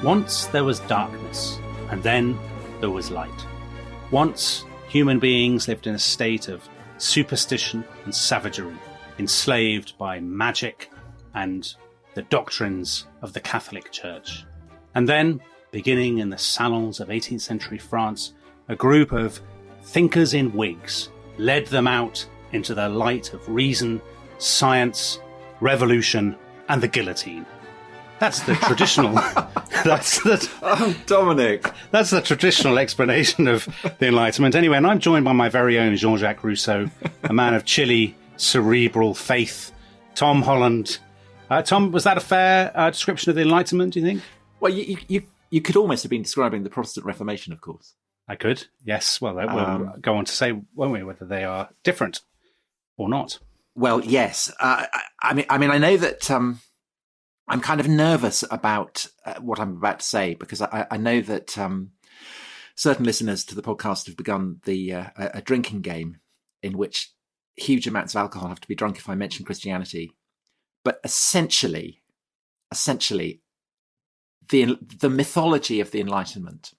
Once there was darkness, and then there was light. Once human beings lived in a state of superstition and savagery, enslaved by magic and the doctrines of the Catholic Church. And then, beginning in the salons of 18th century France, a group of thinkers in wigs led them out into the light of reason, science, revolution, and the guillotine. That's the traditional. Dominic. That's the traditional explanation of the Enlightenment. Anyway, and I'm joined by my very own Jean-Jacques Rousseau, a man of chilly, cerebral faith. Tom Holland. Tom, was that a fair description of the Enlightenment, do you think? Well, you could almost have been describing the Protestant Reformation, of course. I could, yes. Well, we'll go on to say, won't we, whether they are different or not. Well, yes. I mean, I know that I'm kind of nervous about what I'm about to say, because I know that certain listeners to the podcast have begun a drinking game in which huge amounts of alcohol have to be drunk if I mention Christianity. But essentially, the mythology of the Enlightenment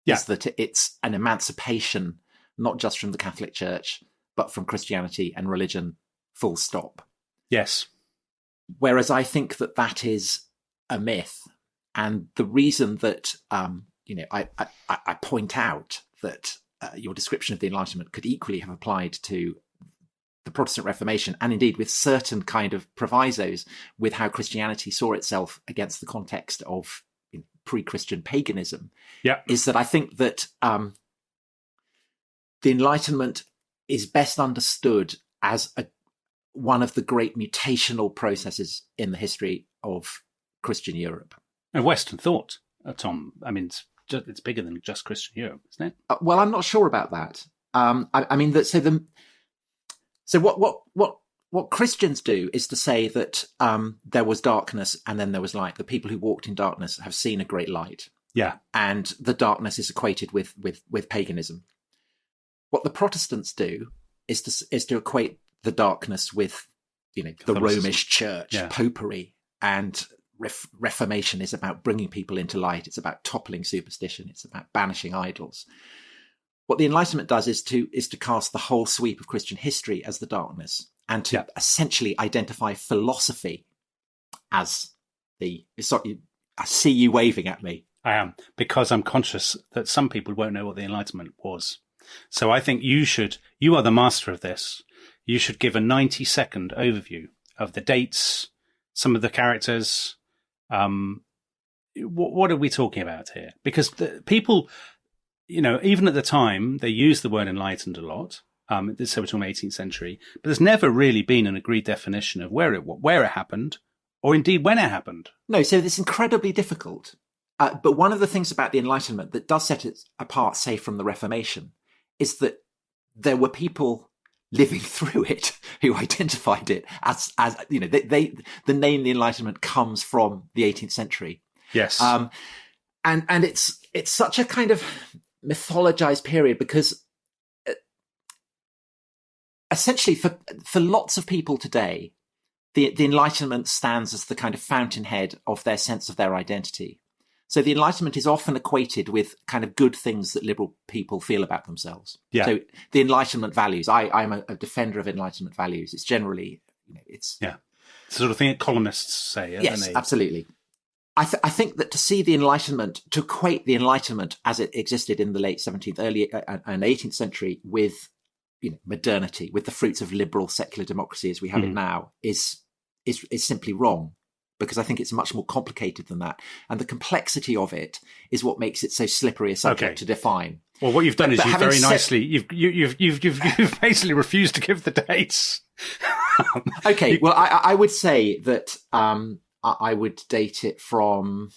is that it's an emancipation, not just from the Catholic Church, but from Christianity and religion, full stop. Yes. Whereas I think that is a myth. And the reason that, I point out that your description of the Enlightenment could equally have applied to the Protestant Reformation, and indeed with certain kind of provisos with how Christianity saw itself against the context of pre-Christian paganism, is that I think that the Enlightenment is best understood as one of the great mutational processes in the history of Christian Europe. And Western thought, Tom. I mean, it's bigger than just Christian Europe, isn't it? Well, I'm not sure about that. So what Christians do is to say that there was darkness and then there was light. The people who walked in darkness have seen a great light. Yeah. And the darkness is equated with paganism. What the Protestants do is to equate the darkness with, the Romish Church, popery, and Reformation is about bringing people into light. It's about toppling superstition. It's about banishing idols. What the Enlightenment does is to cast the whole sweep of Christian history as the darkness, and to essentially identify philosophy as I see you waving at me. I am, because I'm conscious that some people won't know what the Enlightenment was. So I think you are the master of this. You should give a 90-second overview of the dates, some of the characters. What are we talking about here? Because the people, even at the time, they used the word enlightened a lot. So we're talking 18th century, but there's never really been an agreed definition of where it happened, or indeed when it happened. No, so it's incredibly difficult. But one of the things about the Enlightenment that does set it apart, say, from the Reformation, is that there were people living through it who identified it as the name the Enlightenment comes from the 18th century. Yes. And it's such a kind of mythologized period because essentially for lots of people today, the Enlightenment stands as the kind of fountainhead of their sense of their identity. So the Enlightenment is often equated with kind of good things that liberal people feel about themselves. Yeah. So the Enlightenment values, I'm a defender of Enlightenment values. It's generally, it's... Yeah. It's the sort of thing that columnists say. Yes, absolutely. I think that to see the Enlightenment, to equate the Enlightenment as it existed in the late 17th, early and 18th century with, modernity, with the fruits of liberal secular democracy as we have it now, is simply wrong. Because I think it's much more complicated than that. And the complexity of it is what makes it so slippery a subject to define. Well, what you've done is you've very nicely, you've basically refused to give the dates. Okay, well, I would say that I would date it from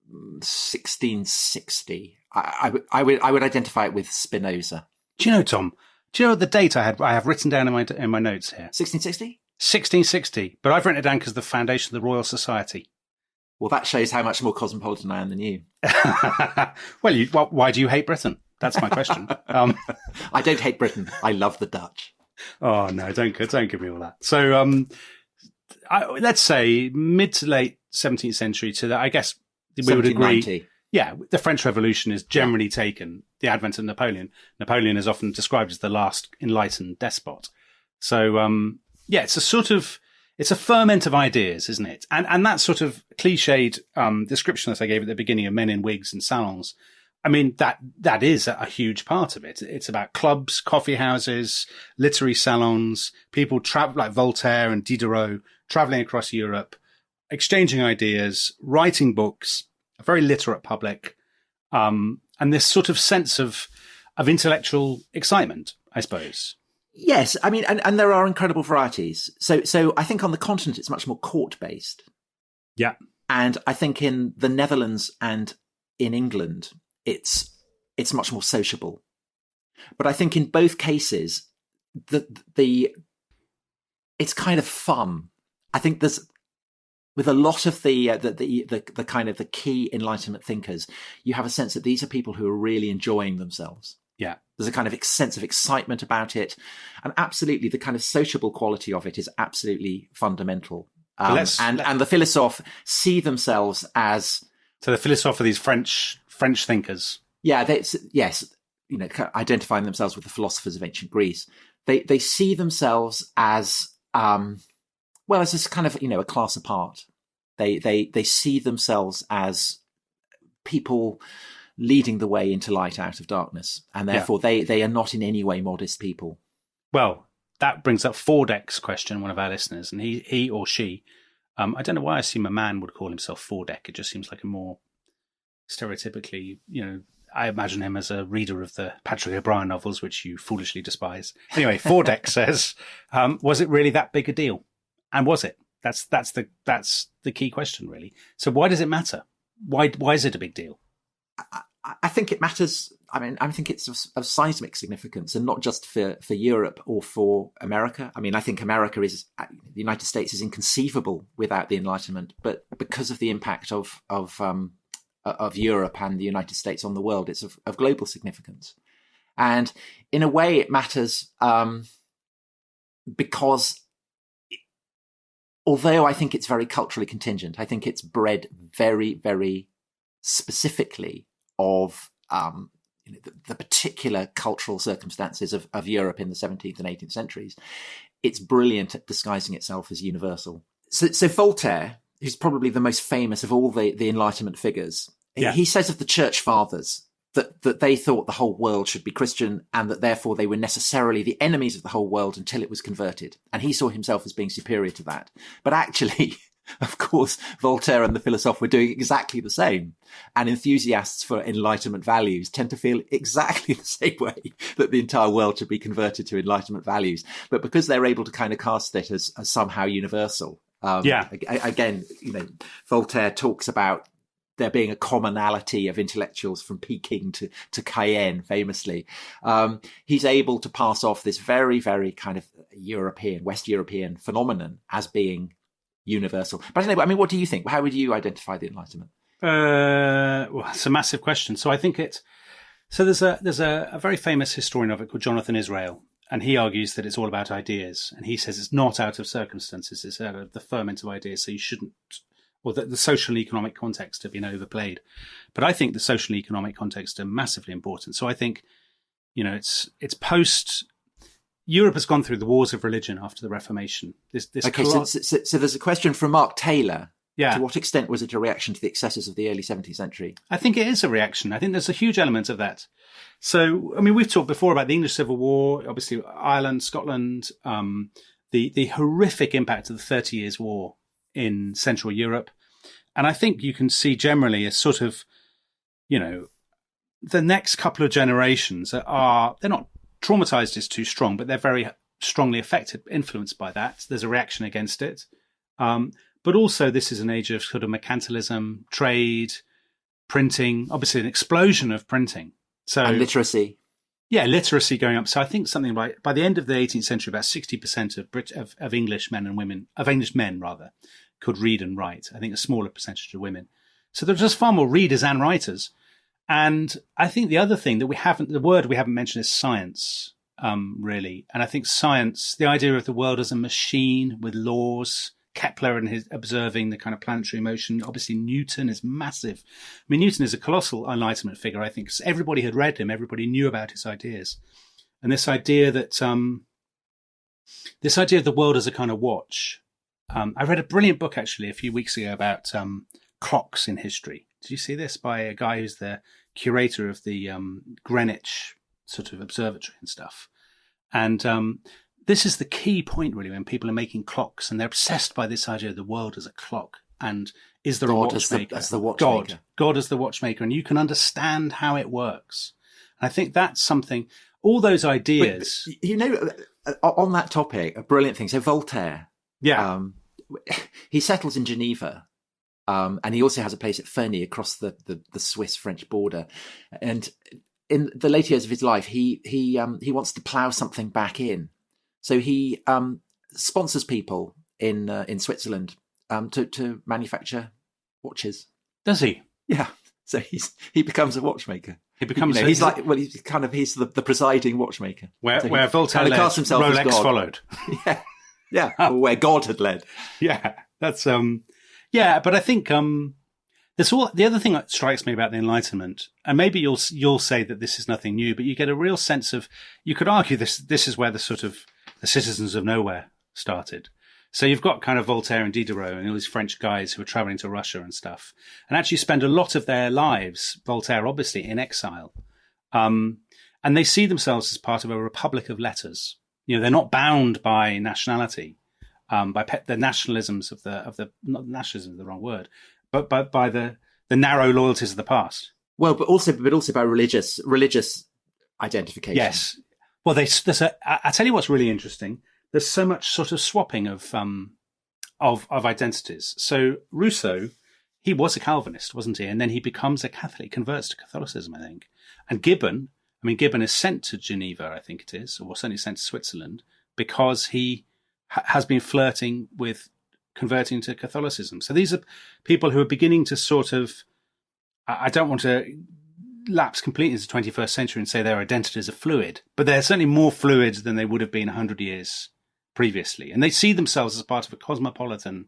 1660. I would identify it with Spinoza. Do you know, Tom? Do you know the date I have written down in my notes here? 1660? 1660, but I've written it down because the foundation of the Royal Society. Well, that shows how much more cosmopolitan I am than you. Well, why do you hate Britain? That's my question. I don't hate Britain. I love the Dutch. Oh no, don't give me all that. So, let's say mid to late 17th century to I guess we would agree. 1790. Yeah, the French Revolution is generally taken, the advent of Napoleon. Napoleon is often described as the last enlightened despot. So, it's a ferment of ideas, isn't it? And that sort of cliched description that I gave at the beginning of men in wigs and salons, I mean, that is a huge part of it. It's about clubs, coffee houses, literary salons, people travel like Voltaire and Diderot, traveling across Europe, exchanging ideas, writing books, a very literate public, and this sort of sense of intellectual excitement, I suppose. Yes, I mean, and there are incredible varieties. So I think on the continent it's much more court-based. Yeah. And I think in the Netherlands and in England, it's much more sociable. But I think in both cases, it's kind of fun. I think there's, with a lot of the kind of the key Enlightenment thinkers, you have a sense that these are people who are really enjoying themselves. Yeah. There's a kind of sense of excitement about it. And absolutely, the kind of sociable quality of it is absolutely fundamental. And the philosophes see themselves as... So the philosophes are these French thinkers. Yeah, identifying themselves with the philosophers of ancient Greece. They see themselves as... as this kind of, a class apart. They see themselves as people leading the way into light out of darkness. And therefore they are not in any way modest people. Well, that brings up Fordeck's question, one of our listeners, and he or she, I don't know why I assume a man would call himself Fordeck. It just seems like a more stereotypically, I imagine him as a reader of the Patrick O'Brian novels, which you foolishly despise. Anyway, Fordeck says, was it really that big a deal? And was it? That's the key question, really. So why does it matter? Why is it a big deal? I think it matters. I mean, I think it's of seismic significance, and not just for Europe or for America. I mean, I think the United States is inconceivable without the Enlightenment, but because of the impact of Europe and the United States on the world, it's of global significance. And in a way, it matters because although I think it's very culturally contingent, I think it's bred very, very specifically of the particular cultural circumstances of Europe in the 17th and 18th centuries. It's brilliant at disguising itself as universal. So Voltaire, who's probably the most famous of all the Enlightenment figures, he says of the Church Fathers that they thought the whole world should be Christian and that therefore they were necessarily the enemies of the whole world until it was converted. And he saw himself as being superior to that. But actually, of course, Voltaire and the philosophe were doing exactly the same. And enthusiasts for Enlightenment values tend to feel exactly the same way, that the entire world should be converted to Enlightenment values. But because they're able to kind of cast it as somehow universal. Again, Voltaire talks about there being a commonality of intellectuals from Peking to Cayenne, famously. He's able to pass off this very, very kind of West European phenomenon as being universal. But I don't know, I mean, what do you think? How would you identify the Enlightenment? Well, it's a massive question. So I think there's a very famous historian of it called Jonathan Israel, and he argues that it's all about ideas. And he says it's not out of circumstances, it's out of the ferment of ideas. So you shouldn't, or that the social and economic context have been overplayed. But I think the social and economic context are massively important. So I think, it's post. Europe has gone through the wars of religion after the Reformation. So there's a question from Mark Taylor. Yeah. To what extent was it a reaction to the excesses of the early 17th century? I think it is a reaction. I think there's a huge element of that. So, I mean, we've talked before about the English Civil War, obviously Ireland, Scotland, the horrific impact of the 30 Years' War in Central Europe. And I think you can see generally a sort of, the next couple of generations they're not traumatized is too strong, but they're very strongly affected, influenced by that. There's a reaction against it. But also this is an age of sort of mercantilism, trade, printing, obviously an explosion of printing. And literacy. Yeah, literacy going up. So I think something like by the end of the 18th century, about 60% of English men and women, of English men rather, could read and write. I think a smaller percentage of women. So there's just far more readers and writers. And I think the other thing that the word we haven't mentioned is science, really. And I think science, the idea of the world as a machine with laws, Kepler and his observing the kind of planetary motion. Obviously, Newton is massive. I mean, Newton is a colossal Enlightenment figure, I think, because everybody had read him, everybody knew about his ideas, and this idea that this idea of the world as a kind of watch. I read a brilliant book actually a few weeks ago about clocks in history. Did you see this, by a guy who's the curator of the Greenwich sort of observatory and stuff? And this is the key point, really, when people are making clocks and they're obsessed by this idea of the world as a clock. And is there a watchmaker? As the watchmaker. God as the watchmaker. And you can understand how it works. And I think that's something, all those ideas. But, on that topic, a brilliant thing. So Voltaire, he settles in Geneva. And he also has a place at Ferney across the Swiss-French border. And in the later years of his life, he wants to plough something back in. So he sponsors people in Switzerland to manufacture watches. Does he? Yeah. So he becomes a watchmaker. He becomes. He's the presiding watchmaker. Where Voltaire led, Rolex followed. Yeah. Or where God had led. Yeah. That's Yeah, but I think there's the other thing that strikes me about the Enlightenment, and maybe you'll say that this is nothing new, but you get a real sense of, you could argue this is where the sort of the citizens of nowhere started. So you've got kind of Voltaire and Diderot and all these French guys who are traveling to Russia and stuff, and actually spend a lot of their lives, Voltaire obviously, in exile. And they see themselves as part of a republic of letters. They're not bound by nationality. By the nationalisms of the not nationalism is the wrong word, but by the narrow loyalties of the past. Well, but also by religious identification. Yes. Well, I tell you what's really interesting. There's so much sort of swapping of identities. So Rousseau, he was a Calvinist, wasn't he? And then he becomes a Catholic, converts to Catholicism, I think. And Gibbon is sent to Geneva, I think it is, or certainly sent to Switzerland, because he has been flirting with converting to Catholicism. So these are people who are beginning to sort of, I don't want to lapse completely into the 21st century and say their identities are fluid, but they're certainly more fluid than they would have been 100 years previously. And they see themselves as part of a cosmopolitan,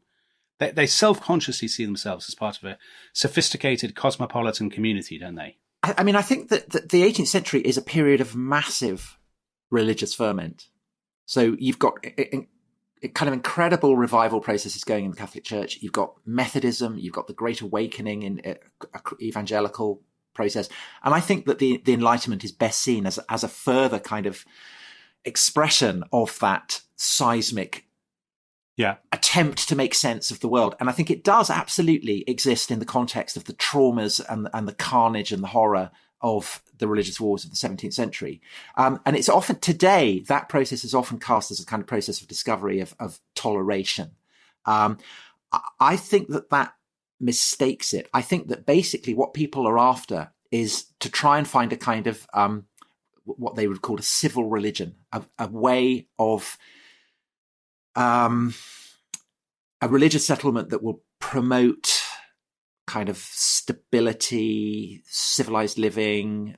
they self-consciously see themselves as part of a sophisticated cosmopolitan community, don't they? I think that the 18th century is a period of massive religious ferment. So you've got kind of incredible revival processes going in the Catholic Church. You've got Methodism, you've got the Great Awakening in evangelical process. And I think that the Enlightenment is best seen as a further kind of expression of that seismic attempt to make sense of the world. And I think it does absolutely exist in the context of the traumas and the carnage and the horror of the religious wars of the 17th century. And it's often, today, that process is often cast as a kind of process of discovery of toleration. I think that mistakes it. I think that basically what people are after is to try and find a kind of what they would call a civil religion, a way of a religious settlement that will promote kind of stability, civilized living,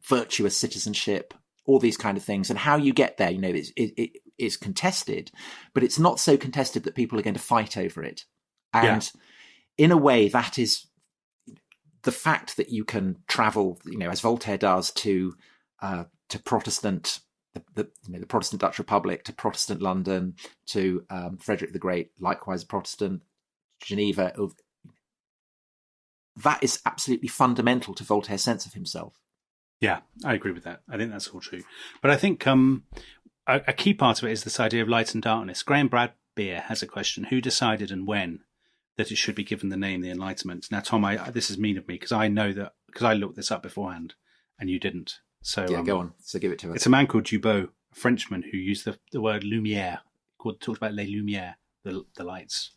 virtuous citizenship, all these kind of things. And how you get there, it's contested, but it's not so contested that people are going to fight over it. And in a way, that is the fact that you can travel, as Voltaire does, to Protestant, the Protestant Dutch Republic, to Protestant London, to Frederick the Great, likewise Protestant Geneva. That is absolutely fundamental to Voltaire's sense of himself. Yeah, I agree with that. I think that's all true. But I think a key part of it is this idea of light and darkness. Graham Bradbeer has a question: who decided and when that it should be given the name the Enlightenment? Now, Tom, this is mean of me because I know that, because I looked this up beforehand and you didn't. So go on. So give it to us. It's a man called Dubos, a Frenchman, who used the word lumière, talked about les lumières, the lights.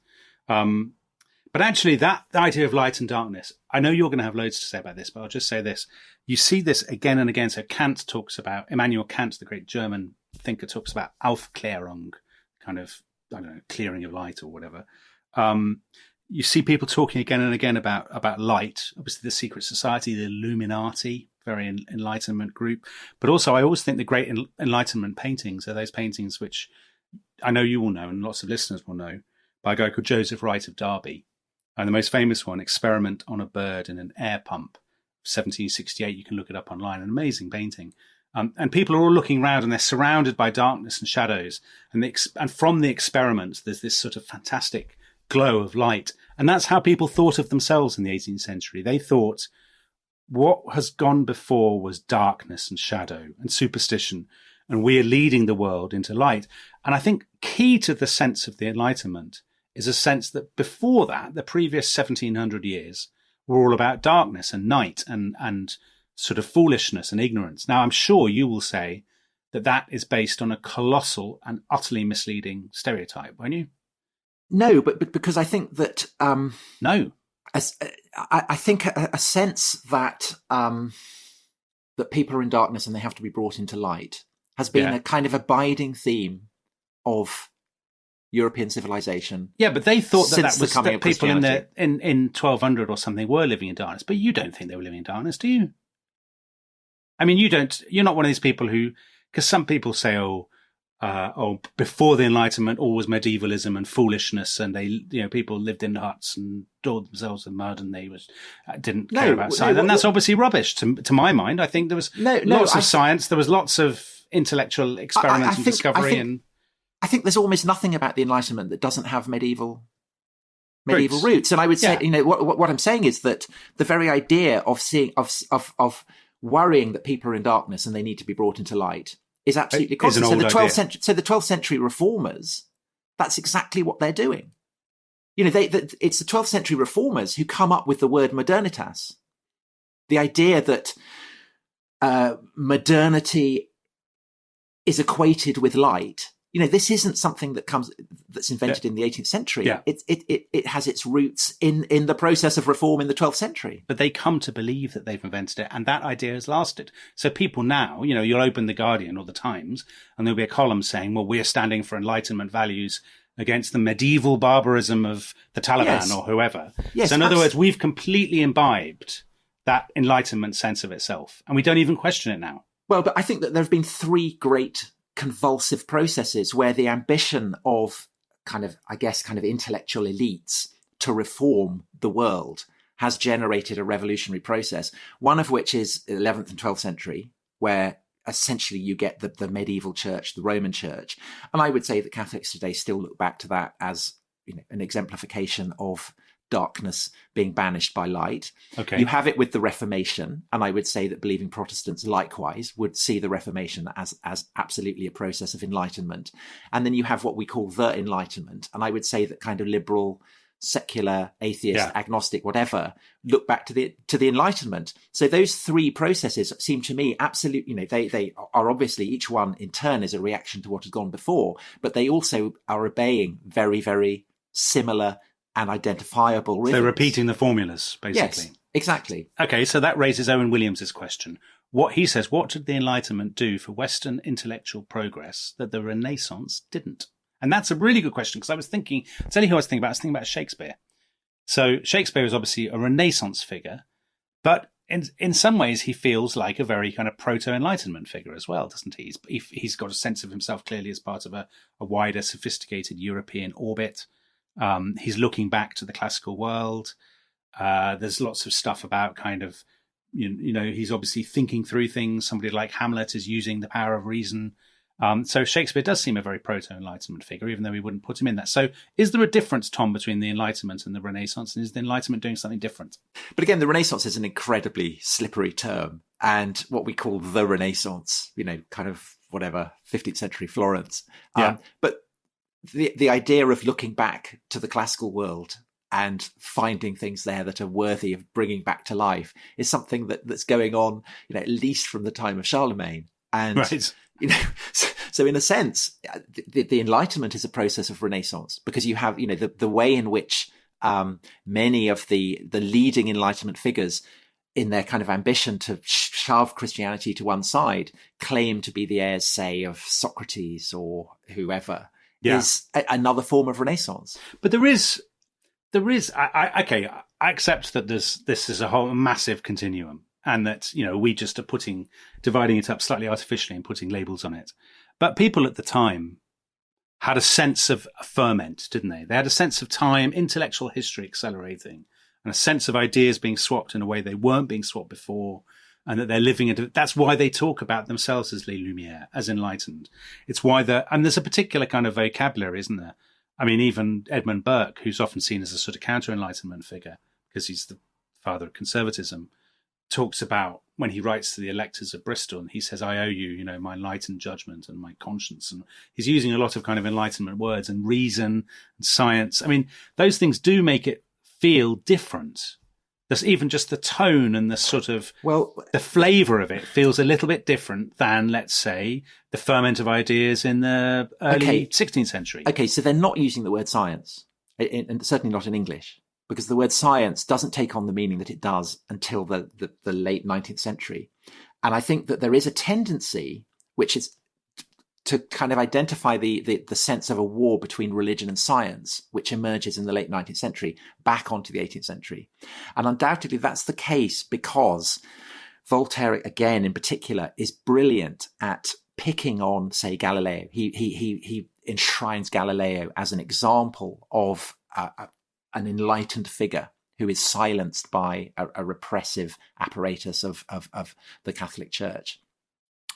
But actually, that idea of light and darkness, I know you're going to have loads to say about this, but I'll just say this. You see this again and again. So Immanuel Kant, the great German thinker, talks about Aufklärung, kind of, clearing of light or whatever. You see people talking again and again about light, obviously the secret society, the Illuminati, very Enlightenment group. But also I always think the great Enlightenment paintings are those paintings which I know you will know, and lots of listeners will know, by a guy called Joseph Wright of Derby. And the most famous one, Experiment on a Bird in an Air Pump, 1768. You can look it up online. An amazing painting. And people are all looking around, and they're surrounded by darkness and shadows. And from the experiment, there's this sort of fantastic glow of light. And that's how people thought of themselves in the 18th century. They thought what has gone before was darkness and shadow and superstition, and we are leading the world into light. And I think key to the sense of the Enlightenment is a sense that before that, the previous 1700 years were all about darkness and night and sort of foolishness and ignorance. Now, I'm sure you will say that that is based on a colossal and utterly misleading stereotype, won't you? No, but because I think that no, I think a sense that that people are in darkness and they have to be brought into light has been a kind of abiding theme of European civilization. Yeah, but they thought that was that people in 1200 or something were living in darkness. But you don't think they were living in darkness, do you? I mean, you're not one of these people who, because some people say, before the Enlightenment, all was medievalism and foolishness, and people lived in huts and daubed themselves in mud, and they didn't care about science. And that's obviously rubbish to my mind. I think there was lots of science. There was lots of intellectual experiment and discovery. I think there's almost nothing about the Enlightenment that doesn't have medieval roots. And I would say, what I'm saying is that the very idea of worrying that people are in darkness and they need to be brought into light is absolutely constant. So the 12th century reformers, that's exactly what they're doing. It's the 12th century reformers who come up with the word modernitas. The idea that modernity is equated with light. This isn't something that's invented in the 18th century. Yeah. It has its roots in the process of reform in the 12th century. But they come to believe that they've invented it, and that idea has lasted. So people now, you'll open the Guardian or the Times, and there'll be a column saying, well, we're standing for Enlightenment values against the medieval barbarism of the Taliban or whoever. Yes, so in other words, we've completely imbibed that Enlightenment sense of itself, and we don't even question it now. Well, but I think that there have been three great convulsive processes where the ambition of kind of intellectual elites to reform the world has generated a revolutionary process. One of which is 11th and 12th century, where essentially you get the medieval church, the Roman church. And I would say that Catholics today still look back to that as an exemplification of darkness being banished by light. Okay. You have it with the Reformation, and I would say that believing Protestants likewise would see the Reformation as absolutely a process of enlightenment. And then you have what we call the Enlightenment, and I would say that kind of liberal, secular, atheist, agnostic, whatever, look back to the Enlightenment. So those three processes seem to me absolutely, they are obviously, each one in turn is a reaction to what has gone before, but they also are obeying very, very similar and identifiable rhythms. So repeating the formulas, basically. Yes, exactly. Okay, so that raises Owen Williams's question. What he says, what did the Enlightenment do for Western intellectual progress that the Renaissance didn't? And that's a really good question, because I'll tell you who I was thinking about. I was thinking about Shakespeare. So Shakespeare is obviously a Renaissance figure, but in some ways he feels like a very kind of proto-Enlightenment figure as well, doesn't he? He's got a sense of himself clearly as part of a wider, sophisticated European orbit. He's looking back to the classical world. There's lots of stuff about kind of, he's obviously thinking through things. Somebody like Hamlet is using the power of reason. So Shakespeare does seem a very proto-Enlightenment figure, even though we wouldn't put him in that. So is there a difference, Tom, between the Enlightenment and the Renaissance? And is the Enlightenment doing something different? But again, the Renaissance is an incredibly slippery term. And what we call the Renaissance, kind of 15th century Florence. But the idea of looking back to the classical world and finding things there that are worthy of bringing back to life is something that's going on, at least from the time of Charlemagne. And, so in a sense, the Enlightenment is a process of Renaissance, because you have, the way in which many of the leading Enlightenment figures, in their kind of ambition to shove Christianity to one side, claim to be the heirs, say, of Socrates or whoever. Is another form of Renaissance. But there is, I accept that this is a whole massive continuum, and that, we just are dividing it up slightly artificially and putting labels on it. But people at the time had a sense of a ferment, didn't they? They had a sense of time, intellectual history accelerating, and a sense of ideas being swapped in a way they weren't being swapped before, and that they're living that's why they talk about themselves as les Lumières, as enlightened. It's why and there's a particular kind of vocabulary, isn't there? I mean, even Edmund Burke, who's often seen as a sort of counter-Enlightenment figure, because he's the father of conservatism, talks about when he writes to the electors of Bristol, and he says, I owe you, my enlightened judgment and my conscience. And he's using a lot of kind of Enlightenment words and reason and science. I mean, those things do make it feel different. There's even just the tone and the sort of, the flavour of it feels a little bit different than, let's say, the ferment of ideas in the early 16th century. Okay, so they're not using the word science, and certainly not in English, because the word science doesn't take on the meaning that it does until the late 19th century. And I think that there is a tendency, which is to kind of identify the sense of a war between religion and science, which emerges in the late 19th century, back onto the 18th century. And undoubtedly that's the case because Voltaire, again, in particular, is brilliant at picking on, say, Galileo. He enshrines Galileo as an example of an enlightened figure who is silenced by a repressive apparatus of the Catholic Church.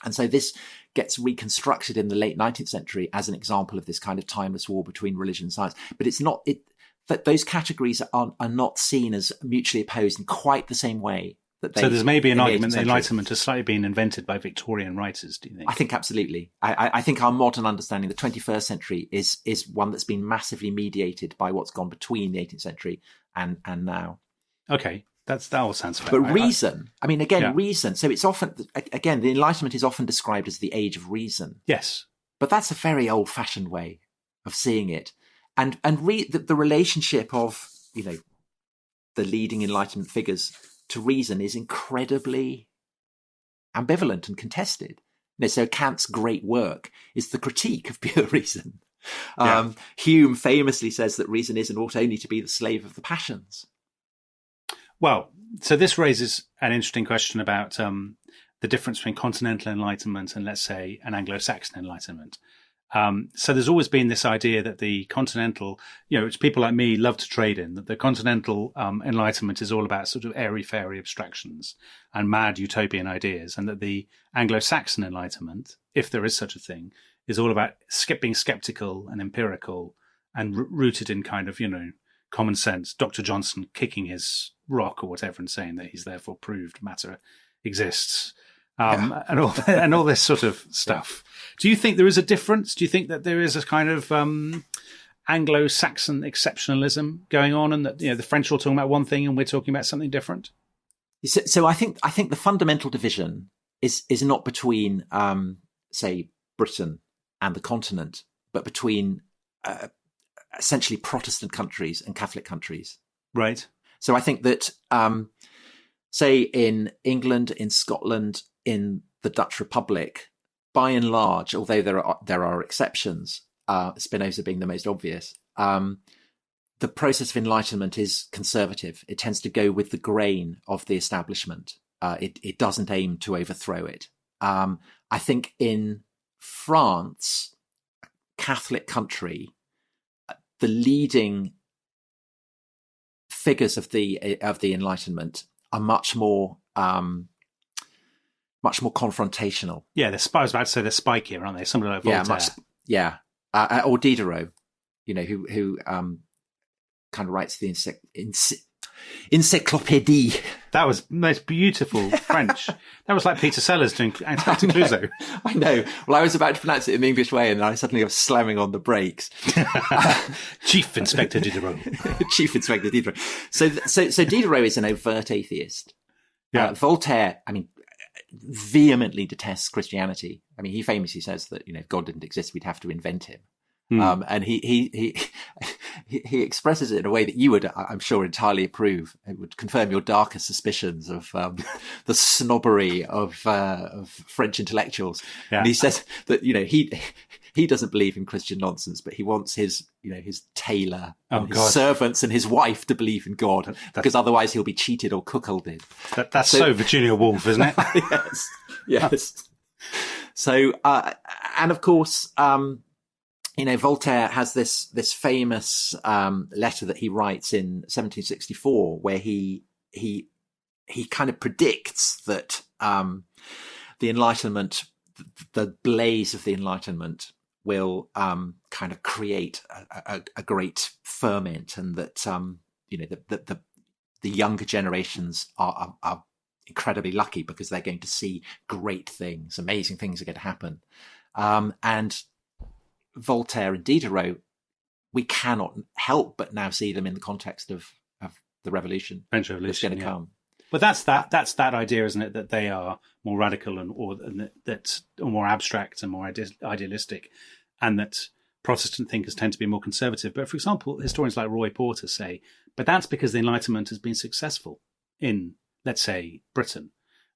And so this gets reconstructed in the late 19th century as an example of this kind of timeless war between religion and science. But it's not that those categories are not seen as mutually opposed in quite the same way. So there's maybe an argument that Enlightenment has slightly been invented by Victorian writers, do you think? I think absolutely. I think our modern understanding, the 21st century, is one that's been massively mediated by what's gone between the 18th century and now. Okay. That all sounds fair. But reason, reason. So it's often, again, the Enlightenment is often described as the age of reason. Yes. But that's a very old-fashioned way of seeing it. And the relationship of, the leading Enlightenment figures to reason is incredibly ambivalent and contested. So Kant's great work is the critique of pure reason. Hume famously says that reason is and ought only to be the slave of the passions. Well, so this raises an interesting question about the difference between continental Enlightenment and, let's say, an Anglo-Saxon Enlightenment. So there's always been this idea that the continental, which people like me love to trade in, that the continental Enlightenment is all about sort of airy-fairy abstractions and mad utopian ideas, and that the Anglo-Saxon Enlightenment, if there is such a thing, is all about being skeptical and empirical and rooted in kind of, common sense. Dr. Johnson kicking his rock or whatever and saying that he's therefore proved matter exists. And all this sort of stuff. Yeah. Do you think there is a difference? Do you think that there is a kind of Anglo-Saxon exceptionalism going on, and that the French are talking about one thing and we're talking about something different? So I think the fundamental division is not between say Britain and the continent, but between essentially Protestant countries and Catholic countries. Right. So I think that say in England, in Scotland, in the Dutch Republic, by and large, although there are exceptions, Spinoza being the most obvious, the process of enlightenment is conservative. It tends to go with the grain of the establishment. It doesn't aim to overthrow it. I think in France, Catholic country, the leading figures of the Enlightenment are much more confrontational. Yeah, I was about to say they're spikier, aren't they? Somebody like Voltaire. Or Diderot, who kind of writes the Encyclopédie. That was most beautiful French. That was like Peter Sellers doing Inspector Clouseau. I know. Well, I was about to pronounce it in the English way, and I suddenly was slamming on the brakes. Chief Inspector Diderot. Chief Inspector Diderot. So Diderot is an overt atheist. Yeah. Voltaire, vehemently detests Christianity. He famously says that if God didn't exist, we'd have to invent him. And he expresses it in a way that you would, I'm sure, entirely approve. It would confirm your darker suspicions of the snobbery of French intellectuals. Yeah. And he says that he doesn't believe in Christian nonsense, but he wants his tailor, and his servants, and his wife to believe in God, because otherwise he'll be cheated or cuckolded. That's so Virginia Woolf, isn't it? Yes. So and of course. Voltaire has this famous letter that he writes in 1764, where he kind of predicts that the Enlightenment, the blaze of the Enlightenment, will kind of create a great ferment, and that the younger generations are incredibly lucky because they're going to see great things, amazing things are going to happen. And Voltaire and Diderot, we cannot help but now see them in the context of the revolution, French Revolution, that's going to come. But that's that idea, isn't it? That they are more radical or more abstract and more idealistic, and that Protestant thinkers tend to be more conservative. But for example, historians like Roy Porter say, but that's because the Enlightenment has been successful in, let's say, Britain,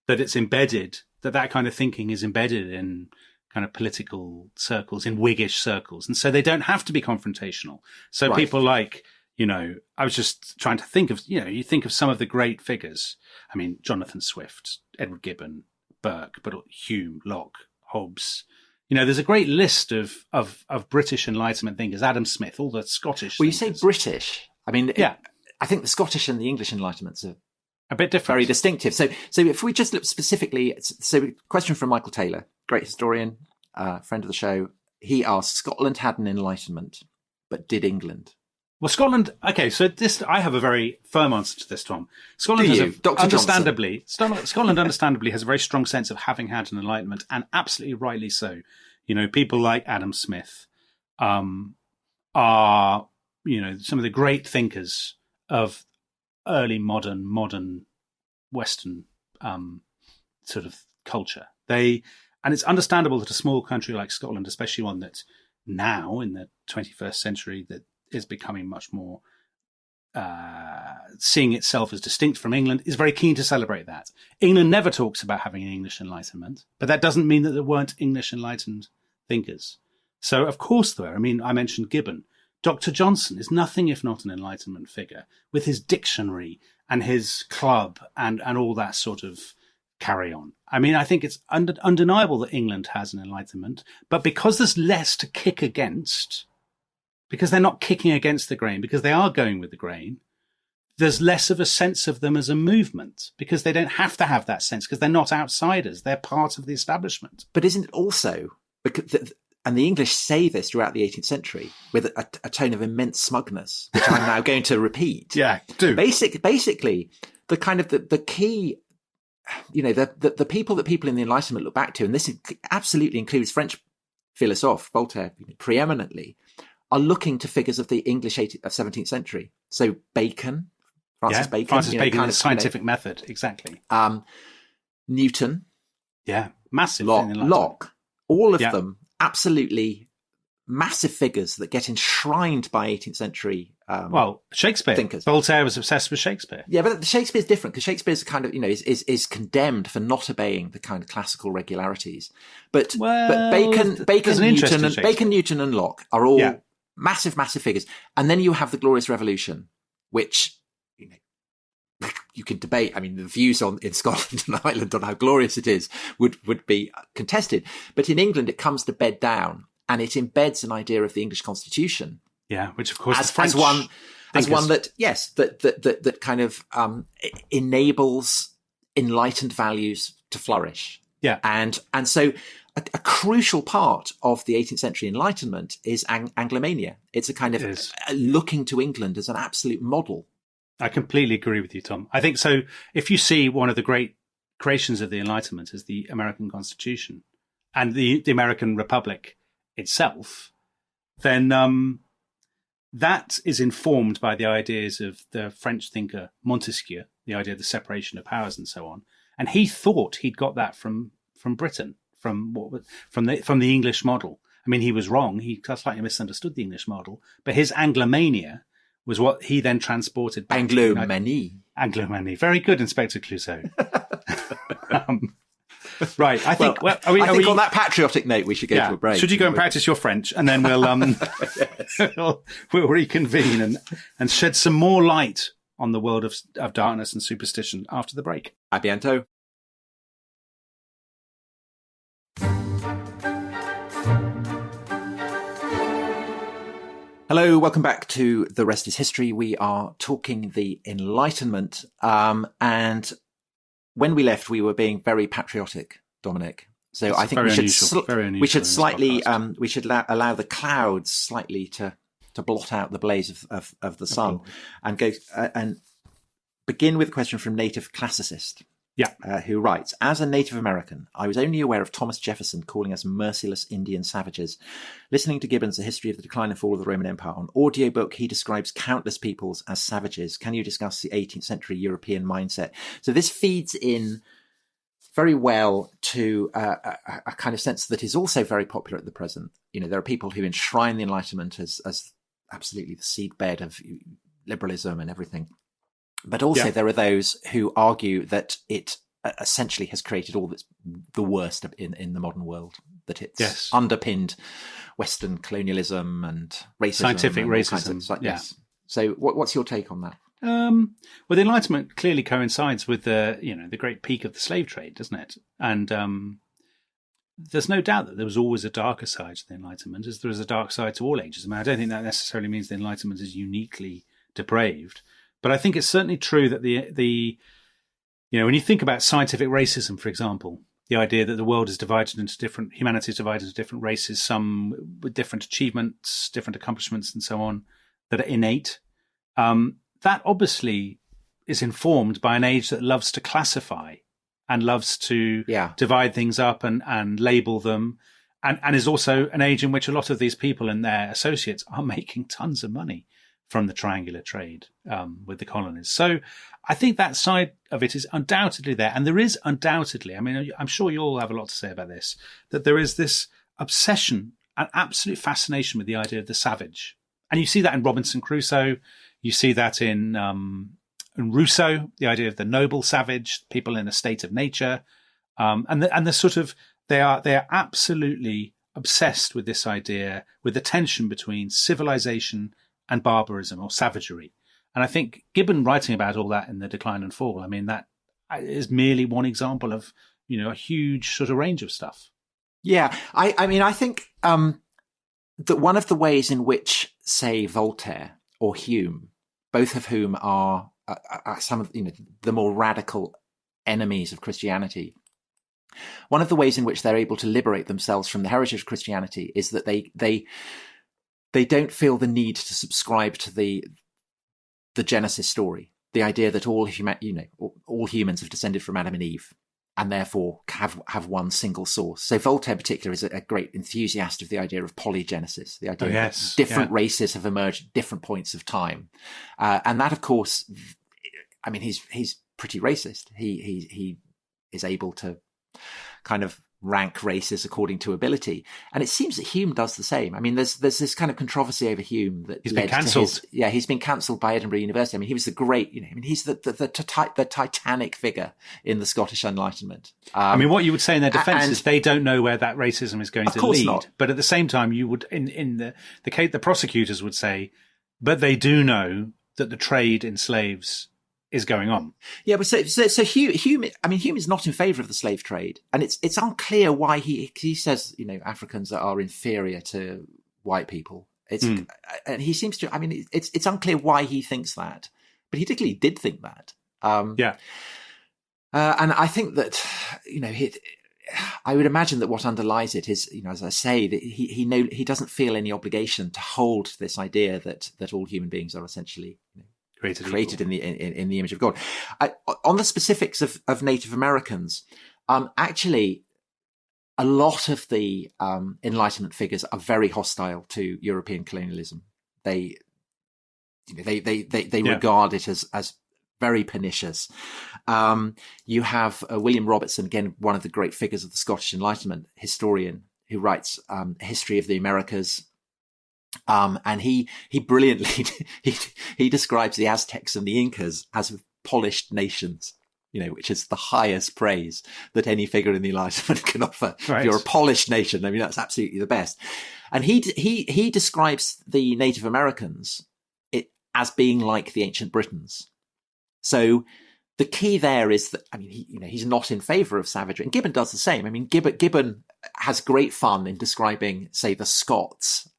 that it's embedded, that kind of thinking is embedded in kind of political circles, in Whiggish circles. And so they don't have to be confrontational. So right. People like, I was just trying to think of, you think of some of the great figures. I mean, Jonathan Swift, Edward Gibbon, Burke, but Hume, Locke, Hobbes. There's a great list of British Enlightenment thinkers, Adam Smith, all the Scottish Well, thinkers. You say British. I mean, yeah. I think the Scottish and the English Enlightenments are a bit different, very distinctive. So if we just look specifically, question from Michael Taylor, great historian, friend of the show. He asks, Scotland had an Enlightenment, but did England? Well, Scotland. Okay, so I have a very firm answer to this, Tom. Scotland understandably has a very strong sense of having had an Enlightenment, and absolutely rightly so. People like Adam Smith are some of the great thinkers of early modern Western sort of culture. And it's understandable that a small country like Scotland, especially one that now in the 21st century that is becoming much more seeing itself as distinct from England, is very keen to celebrate that. England never talks about having an English Enlightenment, but that doesn't mean that there weren't English enlightened thinkers. So of course there were. I mean, I mentioned Gibbon. Dr. Johnson is nothing if not an Enlightenment figure, with his dictionary and his club and all that sort of carry on. I mean, I think it's undeniable that England has an Enlightenment, but because there's less to kick against, because they're not kicking against the grain, because they are going with the grain, there's less of a sense of them as a movement, because they don't have to have that sense, because they're not outsiders. They're part of the establishment. But isn't it also, and the English say this throughout the 18th century with a tone of immense smugness, which I'm now going to repeat. Yeah, do. Basically, the kind of the key, the people that people in the Enlightenment look back to, and this absolutely includes French philosophe Voltaire preeminently, are looking to figures of the English 17th century. So Bacon, Francis Bacon. And the scientific method, exactly. Newton. Yeah, massive. Locke. All of them absolutely massive figures that get enshrined by 18th century Shakespeare thinkers. Voltaire was obsessed with Shakespeare. Yeah, but Shakespeare's different, because Shakespeare's kind of, is condemned for not obeying the kind of classical regularities. But Bacon, Newton and Locke are all massive figures. And then you have the Glorious Revolution, which you can debate. I mean, the views in Scotland and Ireland on how glorious it is would be contested. But in England, it comes to bed down, and it embeds an idea of the English Constitution. Yeah, which of course as one that kind of enables enlightened values to flourish. Yeah, and so a crucial part of the 18th century Enlightenment is Anglomania. It's a kind of looking to England as an absolute model. I completely agree with you, Tom. I think so. If you see one of the great creations of the Enlightenment as the American Constitution and the American Republic itself, then that is informed by the ideas of the French thinker Montesquieu, the idea of the separation of powers and so on. And he thought he'd got that from Britain, from the English model. I mean, he was wrong. He slightly misunderstood the English model, but his Anglomania was what he then transported back. Anglomania. Very good, Inspector Clouseau. Right. I think. I think on that patriotic note, we should go to a break. Should you go and practice your French, and then we'll we'll reconvene and shed some more light on the world of darkness and superstition after the break. À bientôt. Hello, welcome back to The Rest is History. We are talking the Enlightenment. And when we left, we were being very patriotic, Dominic. So It's I think we should slightly, we should allow the clouds slightly to blot out the blaze of the sun and go and begin with a question from Native Classicist. Yeah. Who writes, as a Native American, I was only aware of Thomas Jefferson calling us merciless Indian savages. Listening to Gibbon's A History of the Decline and Fall of the Roman Empire on audiobook, he describes countless peoples as savages. Can you discuss the 18th century European mindset? So this feeds in very well to a kind of sense that is also very popular at the present. You know, there are people who enshrine the Enlightenment as absolutely the seedbed of liberalism and everything. But also there are those who argue that it essentially has created all that's the worst in the modern world, that it's underpinned Western colonialism and racism. Scientific racism. Yes. So what's your take on that? Well, the Enlightenment clearly coincides with the great peak of the slave trade, doesn't it? And there's no doubt that there was always a darker side to the Enlightenment, as there is a dark side to all ages. I mean, I don't think that necessarily means the Enlightenment is uniquely depraved. But I think it's certainly true that the when you think about scientific racism, for example, the idea that the world is divided into humanity is divided into different races, some with different achievements, different accomplishments, and so on, that are innate. That obviously is informed by an age that loves to classify and loves to divide things up and label them, and is also an age in which a lot of these people and their associates are making tons of money from the triangular trade with the colonies. So I think that side of it is undoubtedly there. And there is undoubtedly, I mean, I'm sure you all have a lot to say about this, that there is this obsession and absolute fascination with the idea of the savage. And you see that in Robinson Crusoe. You see that in Rousseau, the idea of the noble savage, people in a state of nature. And the sort of, they are absolutely obsessed with this idea, with the tension between civilization and barbarism or savagery. And I think Gibbon writing about all that in The Decline and Fall, I mean, that is merely one example of, a huge sort of range of stuff. Yeah. I mean, I think that one of the ways in which, say, Voltaire or Hume, both of whom are some of, the more radical enemies of Christianity, one of the ways in which they're able to liberate themselves from the heritage of Christianity is that they don't feel the need to subscribe to the Genesis story, the idea that all humans have descended from Adam and Eve, and therefore have one single source. So Voltaire, in particular, is a great enthusiast of the idea of polygenesis, the idea that different races have emerged at different points of time, and that, of course, I mean, he's pretty racist. He is able to kind of rank races according to ability, and it seems that Hume does the same. I mean, there's this kind of controversy over Hume that he's been cancelled. He's been cancelled by Edinburgh University. I mean, he was the great, he's the titanic figure in the Scottish Enlightenment. I mean, what you would say in their defence is they don't know where that racism is going to lead. Not. But at the same time, you would, in the case, the prosecutors would say, but they do know that the trade in slaves is going on. Yeah, but so Hume, I mean, Hume is not in favour of the slave trade, and it's unclear why he says, Africans are inferior to white people. And he seems to, I mean, it's unclear why he thinks that, but he clearly did think that. And I think that, I would imagine that what underlies it is, as I say, that he doesn't feel any obligation to hold this idea that all human beings are essentially created in the image of God. On the specifics of Native Americans, actually, a lot of the Enlightenment figures are very hostile to European colonialism. They regard it as very pernicious. You have William Robertson, again, one of the great figures of the Scottish Enlightenment, historian, who writes A History of the Americas. And he brilliantly, he describes the Aztecs and the Incas as polished nations, which is the highest praise that any figure in the Enlightenment can offer. Right. If you're a polished nation, I mean, that's absolutely the best. And he describes the Native Americans as being like the ancient Britons. So the key there is that, I mean, he's not in favour of savagery. And Gibbon does the same. I mean, Gibbon has great fun in describing, say, the Scots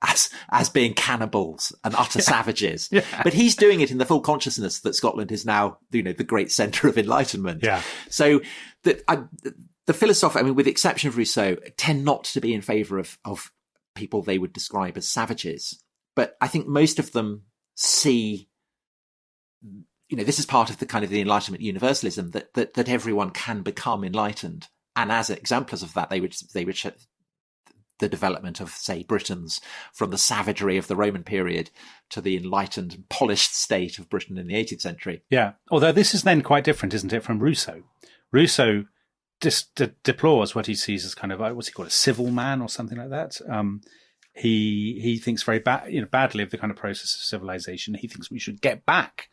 as being cannibals and utter savages. Yeah. But he's doing it in the full consciousness that Scotland is now, the great centre of enlightenment. Yeah. So the philosophers, I mean, with the exception of Rousseau, tend not to be in favour of people they would describe as savages. But I think most of them see, this is part of the kind of the Enlightenment universalism that everyone can become enlightened. And as exemplars of that, they would show the development of, say, Britons from the savagery of the Roman period to the enlightened and polished state of Britain in the 18th century. Yeah. Although this is then quite different, isn't it, from Rousseau? Rousseau deplores what he sees as kind of, what's he called, a civil man or something like that. He thinks very badly of the kind of process of civilization. He thinks we should get back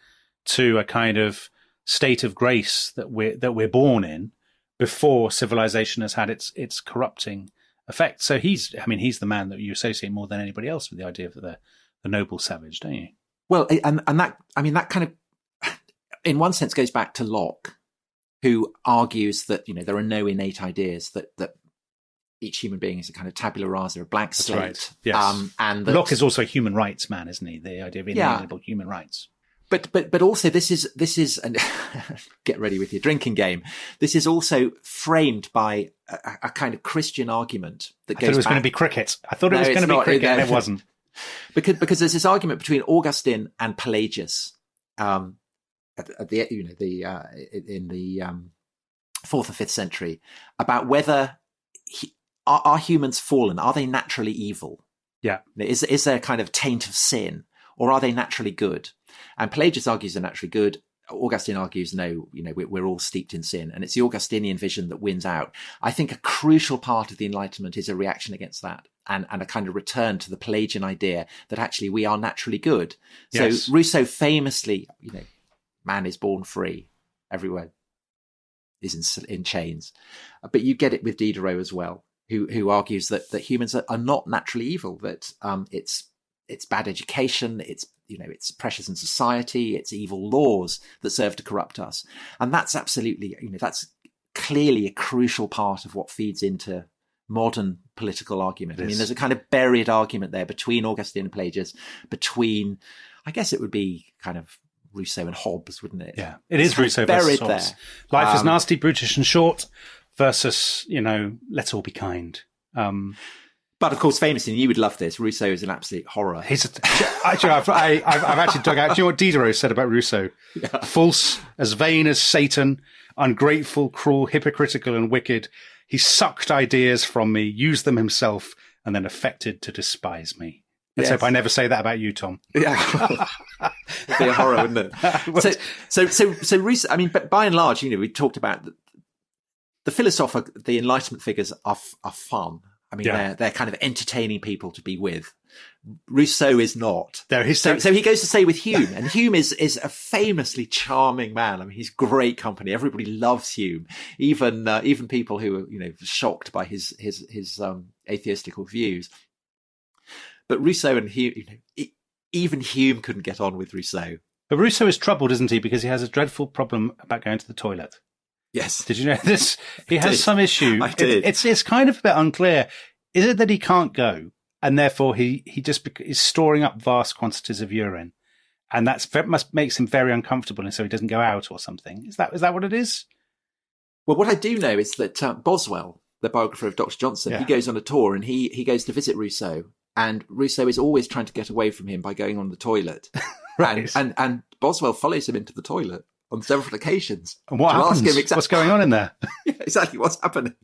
to a kind of state of grace that we're born in before civilization has had its corrupting effect. So he's the man that you associate more than anybody else with the idea of the noble savage, don't you? Well, and that kind of, in one sense, goes back to Locke, who argues that there are no innate ideas, that each human being is a kind of tabula rasa, a blank slate. Right. Yes. And Locke is also a human rights man, isn't he? The idea of inalienable human rights. But also this is and get ready with your drinking game. This is also framed by a kind of Christian argument that goes. I thought it was going to be cricket. I thought it was going to be cricket, and it wasn't. Because there's this argument between Augustine and Pelagius, in the 4th or 5th century, about whether are humans fallen? Are they naturally evil? Yeah. Is there a kind of taint of sin, or are they naturally good? And Pelagius argues they're naturally good. Augustine argues, no, we're all steeped in sin. And it's the Augustinian vision that wins out. I think a crucial part of the Enlightenment is a reaction against that and a kind of return to the Pelagian idea that actually we are naturally good. Yes. So Rousseau famously, man is born free, everyone is in chains. But you get it with Diderot as well, who argues that humans are not naturally evil, that it's bad education, it's pressures in society, it's evil laws that serve to corrupt us. And that's absolutely, that's clearly a crucial part of what feeds into modern political argument. I mean, there's a kind of buried argument there between Augustine and Pelagius, between, I guess it would be kind of Rousseau and Hobbes, wouldn't it? Yeah, it is Rousseau versus Hobbes. There. Life is nasty, brutish and short versus, let's all be kind. But of course, famously, and you would love this, Rousseau is an absolute horror. Actually, I've actually dug out. Do you know what Diderot said about Rousseau? Yeah. False, as vain as Satan, ungrateful, cruel, hypocritical, and wicked. He sucked ideas from me, used them himself, and then affected to despise me. Let's hope I never say that about you, Tom. Yeah, it'd be a horror, wouldn't it? So Rousseau. I mean, but by and large, we talked about the philosopher, the Enlightenment figures are fun. I mean, they're kind of entertaining people to be with. Rousseau is not. So he goes to say with Hume, and Hume is a famously charming man. I mean, he's great company. Everybody loves Hume, even people who are shocked by his atheistical views. But Rousseau and Hume, even Hume couldn't get on with Rousseau. But Rousseau is troubled, isn't he? Because he has a dreadful problem about going to the toilet. Yes. Did you know this? He has some issue. I did. It's kind of a bit unclear. Is it that he can't go, and therefore he just is storing up vast quantities of urine, and makes him very uncomfortable, and so he doesn't go out or something? Is that what it is? Well, what I do know is that Boswell, the biographer of Dr. Johnson, he goes on a tour and he goes to visit Rousseau, and Rousseau is always trying to get away from him by going on the toilet. Right. And Boswell follows him into the toilet on several occasions. And what happens? What's going on in there? Yeah, exactly. What's happening?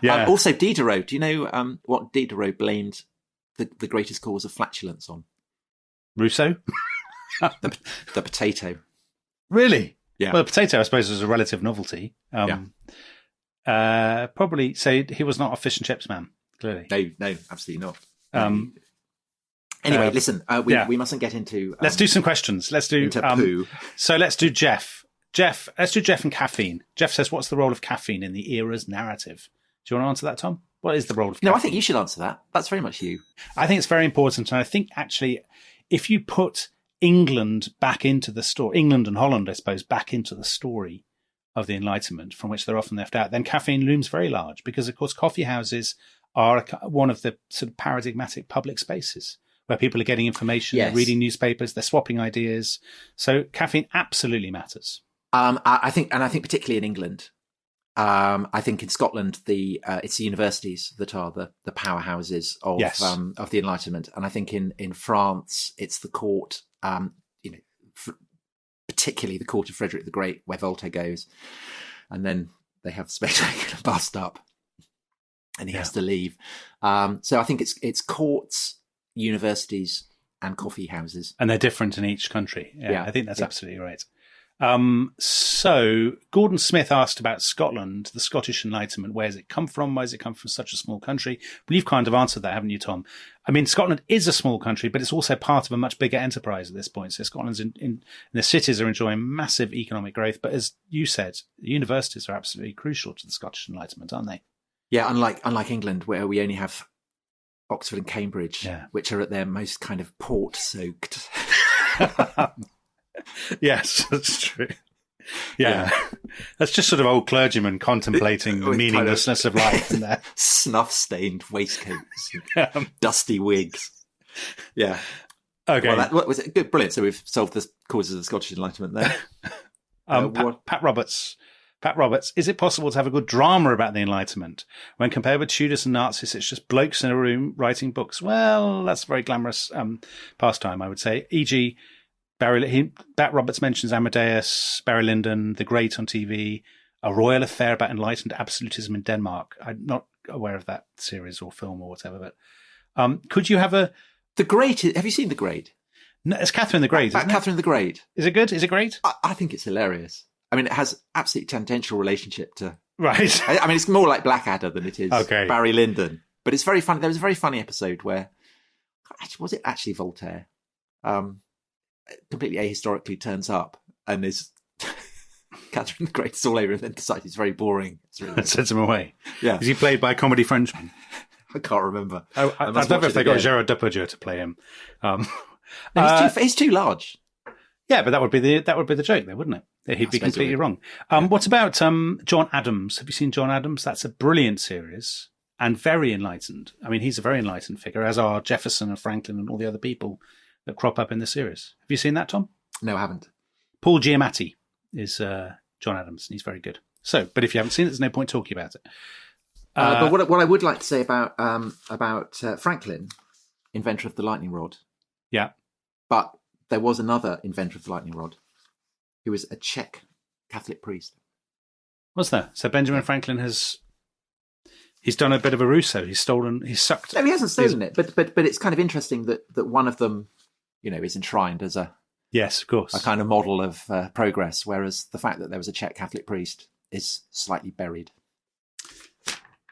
Yeah. Also, Diderot. Do you know what Diderot blamed the greatest cause of flatulence on? Rousseau? the potato. Really? Yeah. Well, the potato, I suppose, is a relative novelty. Probably say he was not a fish and chips man, clearly. No, absolutely not. Anyway, listen, we mustn't get into... let's do some questions. Let's do... poo. So let's do Jeff. Let's do Jeff and caffeine. Jeff says, what's the role of caffeine in the era's narrative? Do you want to answer that, Tom? What is the role of caffeine? No, I think you should answer that. That's very much you. I think it's very important. And I think, actually, if you put England back into the story, England and Holland, I suppose, back into the story of the Enlightenment, from which they're often left out, then caffeine looms very large because, of course, coffee houses are one of the sort of paradigmatic public spaces where people are getting information, they're reading newspapers, they're swapping ideas. So caffeine absolutely matters. I think particularly in England, I think in Scotland, it's the universities that are the powerhouses of the Enlightenment, and I think in France, it's the court, particularly the court of Frederick the Great, where Voltaire goes, and then they have the spectacular bust up, and he has to leave. So I think it's courts, universities, and coffee houses, and they're different in each country. Yeah. I think that's absolutely right. So Gordon Smith asked about Scotland, the Scottish Enlightenment. Where does it come from? Why does it come from such a small country? Well, you've kind of answered that, haven't you, Tom? I mean, Scotland is a small country, but it's also part of a much bigger enterprise at this point. So Scotland's in the cities are enjoying massive economic growth. But as you said, the universities are absolutely crucial to the Scottish Enlightenment, aren't they? Yeah, unlike England, where we only have Oxford and Cambridge, which are at their most kind of port-soaked. Yes, that's true. Yeah. That's just sort of old clergymen contemplating the meaninglessness of life and their snuff-stained waistcoats, dusty wigs. Yeah. Okay. Well, that was it. Good, brilliant. So we've solved the causes of the Scottish Enlightenment there. Pat Roberts. Is it possible to have a good drama about the Enlightenment? When compared with Tudors and Nazis, it's just blokes in a room writing books. Well, that's a very glamorous pastime, I would say. E.g., Pat Roberts mentions Amadeus, Barry Lyndon, The Great on TV, a royal affair about enlightened absolutism in Denmark. I'm not aware of that series or film or whatever, but could you have The Great? Have you seen The Great? No, it's Catherine the Great, isn't it? Catherine the Great. Is it good? Is it great? I think it's hilarious. I mean, it has absolutely tangential relationship to... Right. I mean, it's more like Blackadder than it is Barry Lyndon. But it's very funny. There was a very funny episode where... Was it actually Voltaire? Completely ahistorically turns up and is Catherine the Great is all over and then decides it's very boring. It sends him away. Yeah. Is he played by a comedy Frenchman? I can't remember. I'd love if they got Gérard Depardieu to play him. No, he's too large. Yeah, but that would be the joke there, wouldn't it? He'd be completely wrong. What about John Adams? Have you seen John Adams? That's a brilliant series and very enlightened. I mean, he's a very enlightened figure, as are Jefferson and Franklin and all the other people that crop up in the series. Have you seen that, Tom? No, I haven't. Paul Giamatti is John Adams, and he's very good. So, but if you haven't seen it, there's no point talking about it. But what I would like to say about Franklin, inventor of the lightning rod. Yeah. But there was another inventor of the lightning rod who was a Czech Catholic priest. Was there? So Benjamin Franklin he's done a bit of a Rousseau. He's sucked. No, he hasn't stolen it. But it's kind of interesting that one of them, is enshrined as yes, of course, a kind of model of progress, whereas the fact that there was a Czech Catholic priest is slightly buried.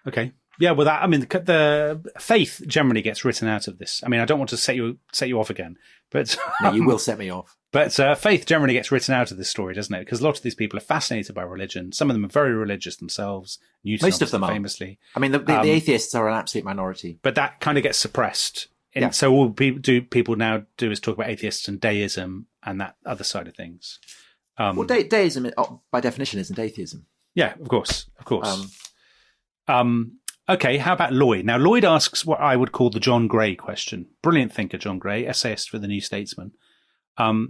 Okay. Yeah, well, the faith generally gets written out of this. I mean, I don't want to set you off again, but no, you will set me off. But faith generally gets written out of this story, doesn't it? Because a lot of these people are fascinated by religion. Some of them are very religious themselves. Newton, most of them famously. I mean, the atheists are an absolute minority, but that kind of gets suppressed. So all people now do is talk about atheists and deism and that other side of things. Well, deism, by definition, isn't atheism. Yeah, of course. Okay, how about Lloyd? Now, Lloyd asks what I would call the John Gray question. Brilliant thinker, John Gray, essayist for the New Statesman.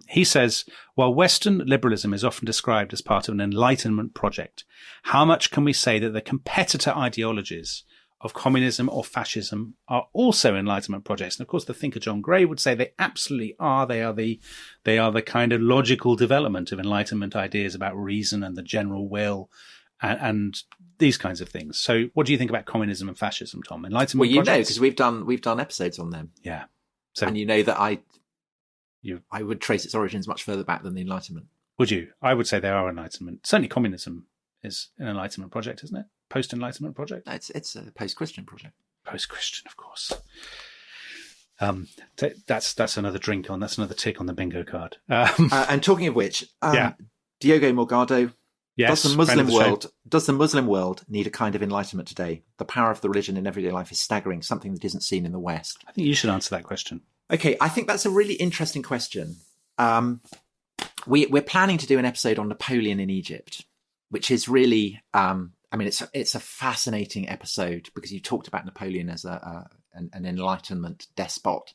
He says, while Western liberalism is often described as part of an Enlightenment project, how much can we say that the competitor ideologies of communism or fascism are also Enlightenment projects? And of course, the thinker John Gray would say they absolutely are. They are the kind of logical development of Enlightenment ideas about reason and the general will and these kinds of things. So what do you think about communism and fascism, Tom? Enlightenment projects? Well, because we've done episodes on them. Yeah. So, and that I would trace its origins much further back than the Enlightenment. Would you? I would say they are Enlightenment. Certainly communism is an Enlightenment project, isn't it? Post-Enlightenment project? No, it's a post-Christian project. Post-Christian, of course. That's another drink on. That's another tick on the bingo card. And talking of which, Diogo Morgado. Yes, does the Muslim world need a kind of enlightenment today? The power of the religion in everyday life is staggering, something that isn't seen in the West. I think you should answer that question. Okay, I think that's a really interesting question. we're planning to do an episode on Napoleon in Egypt, which is really, it's a fascinating episode because you talked about Napoleon as an Enlightenment despot.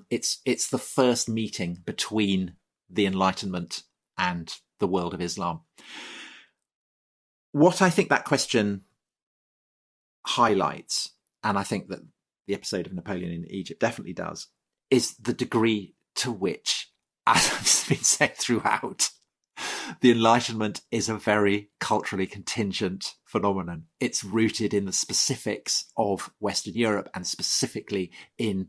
It's the first meeting between the Enlightenment and the world of Islam. What I think that question highlights, and I think that the episode of Napoleon in Egypt definitely does, is the degree to which, as has been said throughout, the Enlightenment is a very culturally contingent phenomenon. It's rooted in the specifics of Western Europe and specifically in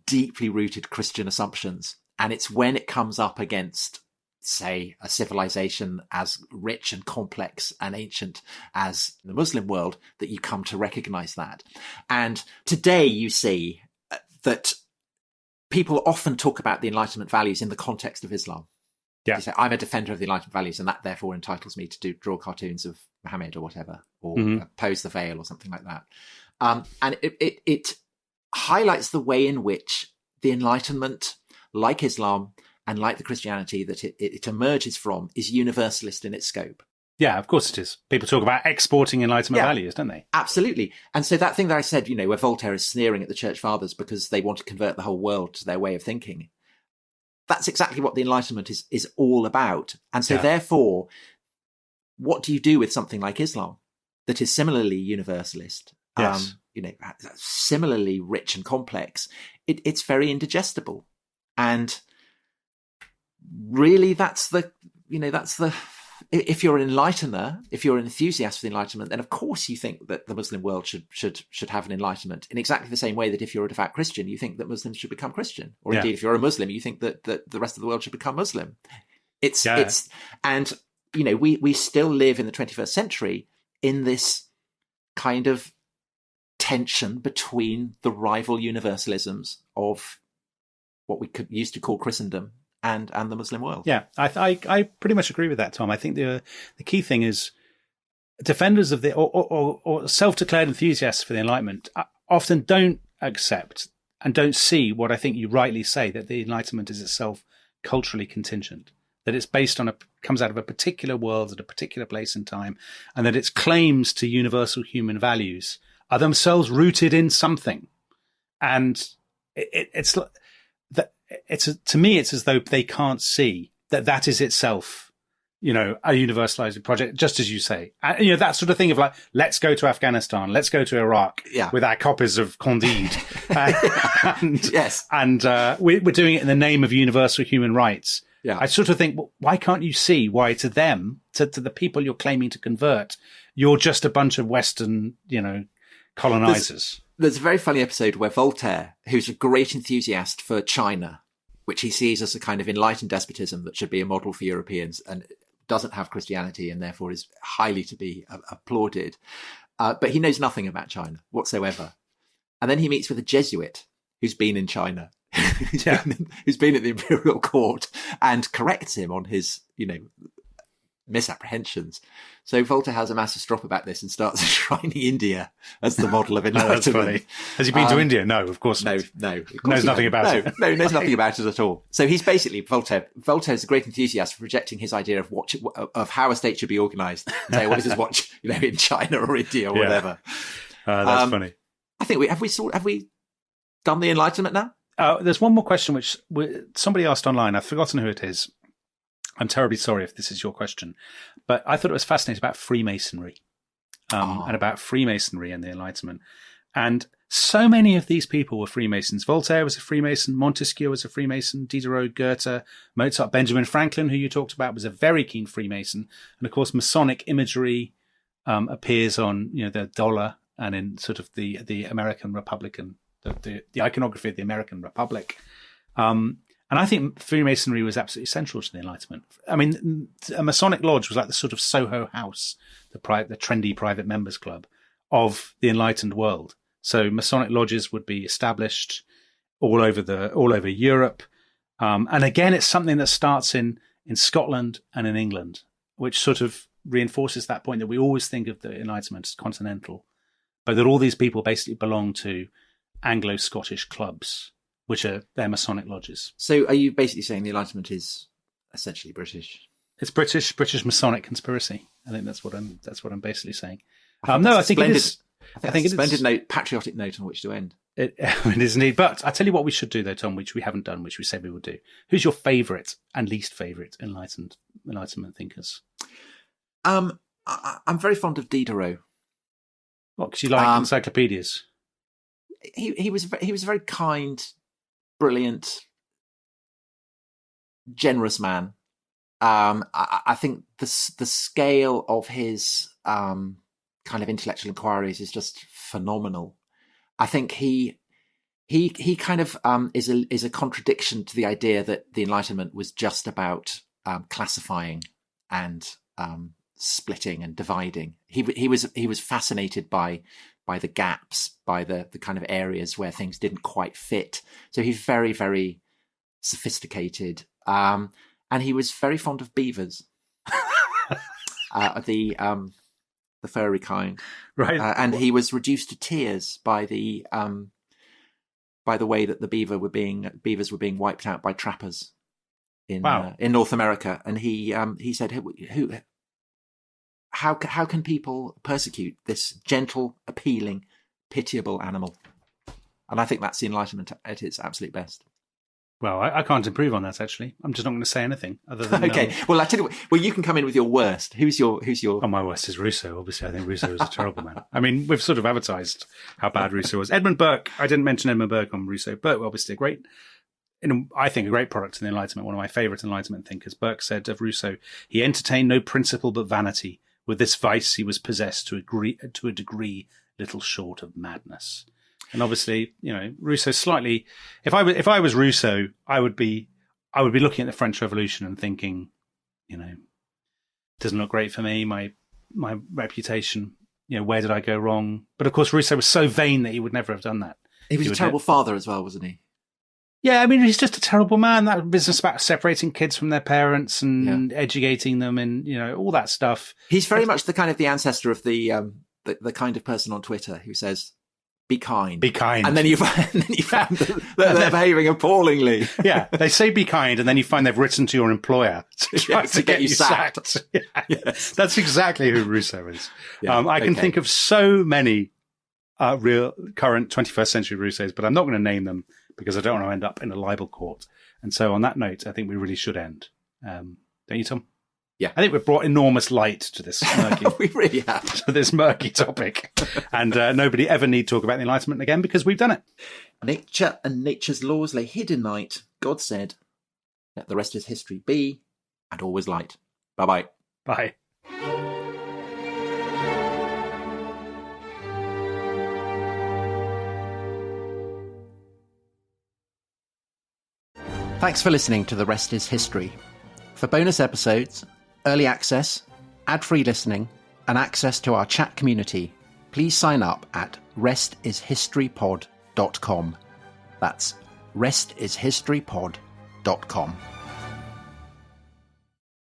deeply rooted Christian assumptions. And it's when it comes up against, say, a civilization as rich and complex and ancient as the Muslim world that you come to recognize that. And today you see that people often talk about the Enlightenment values in the context of Islam. Yeah. You say, I'm a defender of the Enlightenment values, and that therefore entitles me to draw cartoons of Muhammad or whatever, or pose the veil or something like that. And it highlights the way in which the Enlightenment, like Islam and like the Christianity that it emerges from, is universalist in its scope. Yeah, of course it is. People talk about exporting Enlightenment values, don't they? Absolutely. And so that thing that I said, where Voltaire is sneering at the Church Fathers because they want to convert the whole world to their way of thinking, that's exactly what the Enlightenment is all about. And so therefore, what do you do with something like Islam that is similarly universalist, similarly rich and complex? It's very indigestible. And really if you're an enlightener, if you're an enthusiast for the Enlightenment, then of course you think that the Muslim world should have an Enlightenment in exactly the same way that if you're a devout Christian, you think that Muslims should become Christian, or indeed if you're a Muslim, you think that the rest of the world should become Muslim. We still live in the 21st century in this kind of tension between the rival universalisms of what we used to call Christendom and the Muslim world. Yeah, I pretty much agree with that, Tom. I think the key thing is defenders of the or self-declared enthusiasts for the Enlightenment often don't accept and don't see what I think you rightly say, that the Enlightenment is itself culturally contingent, that it's based on comes out of a particular world at a particular place and time, and that its claims to universal human values are themselves rooted in something. And to me, it's as though they can't see that is itself, a universalizing project, just as you say. That sort of thing of like, let's go to Afghanistan, let's go to Iraq with our copies of Candide. And we're doing it in the name of universal human rights. Yeah. I sort of think, well, why can't you see why to them, to the people you're claiming to convert, you're just a bunch of Western, colonizers? There's a very funny episode where Voltaire, who's a great enthusiast for China, which he sees as a kind of enlightened despotism that should be a model for Europeans, and doesn't have Christianity and therefore is highly to be applauded. But he knows nothing about China whatsoever. And then he meets with a Jesuit who's been in China, who's been at the imperial court, and corrects him on his, misapprehensions. So Voltaire has a massive strop about this and starts enshrining India as the model of enlightenment. That's funny. Has he been to India? No, of course not. No. Knows nothing about it. No, knows nothing about it at all. So he's basically Voltaire's a great enthusiast for projecting his idea of how a state should be organised. Say, well, this is what in China or India or whatever. That's funny. I think have we done the Enlightenment now? There's one more question which somebody asked online. I've forgotten who it is. I'm terribly sorry if this is your question, but I thought it was fascinating about Freemasonry and about Freemasonry and the Enlightenment. And so many of these people were Freemasons. Voltaire was a Freemason. Montesquieu was a Freemason. Diderot, Goethe, Mozart, Benjamin Franklin, who you talked about, was a very keen Freemason. And of course, Masonic imagery appears on the dollar and in sort of the American Republican, the iconography of the American Republic. And I think Freemasonry was absolutely central to the Enlightenment. I mean, a Masonic lodge was like the sort of Soho House, the trendy private members club of the enlightened world. So Masonic lodges would be established all over Europe. And again, it's something that starts in Scotland and in England, which sort of reinforces that point that we always think of the Enlightenment as continental, but that all these people basically belong to Anglo-Scottish clubs which are their Masonic lodges. So are you basically saying the Enlightenment is essentially British? It's British Masonic conspiracy. I think that's what I'm basically saying. I think it is. I think it's a splendid patriotic note on which to end. It is indeed. But I tell you what we should do, though, Tom, which we haven't done, which we said we would do. Who's your favourite and least favourite Enlightenment thinkers? I'm very fond of Diderot. What? Because you like encyclopedias. He was a very kind, brilliant, generous man. I think the scale of his kind of intellectual inquiries is just phenomenal. I think he kind of is a contradiction to the idea that the Enlightenment was just about classifying and splitting and dividing. He was fascinated by the gaps, by the kind of areas where things didn't quite fit. So he's very, very sophisticated, and he was very fond of beavers, the furry kind, right? And he was reduced to tears by the way that the beavers were being wiped out by trappers in North America. And he said, how can people persecute this gentle, appealing, pitiable animal? And I think that's the Enlightenment at its absolute best. Well, I can't improve on that, actually. I'm just not going to say anything other than... Okay. Well, I tell you what, you can come in with your worst. Who's your... Oh, my worst is Rousseau. Obviously, I think Rousseau is a terrible man. I mean, we've sort of advertised how bad Rousseau was. Edmund Burke. I didn't mention Edmund Burke on Rousseau. Burke, obviously, I think a great product in the Enlightenment. One of my favourite Enlightenment thinkers. Burke said of Rousseau, he entertained no principle but vanity. With this vice, he was possessed to a degree little short of madness. And obviously, Rousseau slightly. If I was Rousseau, I would be looking at the French Revolution and thinking, it doesn't look great for me. My reputation. Where did I go wrong? But of course, Rousseau was so vain that he would never have done that. He was a terrible father as well, wasn't he? Yeah, I mean, he's just a terrible man. That business about separating kids from their parents and educating them, and all that stuff. He's very much the kind of the ancestor of the kind of person on Twitter who says, "Be kind, be kind," and then you found that they're behaving appallingly. Yeah, they say "be kind," and then you find they've written to your employer to get you sacked. Yeah. Yes. That's exactly who Rousseau is. Yeah, I can think of so many real current 21st century Rousseaus, but I'm not going to name them because I don't want to end up in a libel court. And so on that note, I think we really should end. Don't you, Tom? Yeah. I think we've brought enormous light to this murky, we really have. To this murky topic. And nobody ever need talk about the Enlightenment again because we've done it. Nature and nature's laws lay hid in night. God said, let the rest is history be, and always light. Bye-bye. Bye. Thanks for listening to The Rest is History. For bonus episodes, early access, ad-free listening, and access to our chat community, please sign up at restishistorypod.com. That's restishistorypod.com.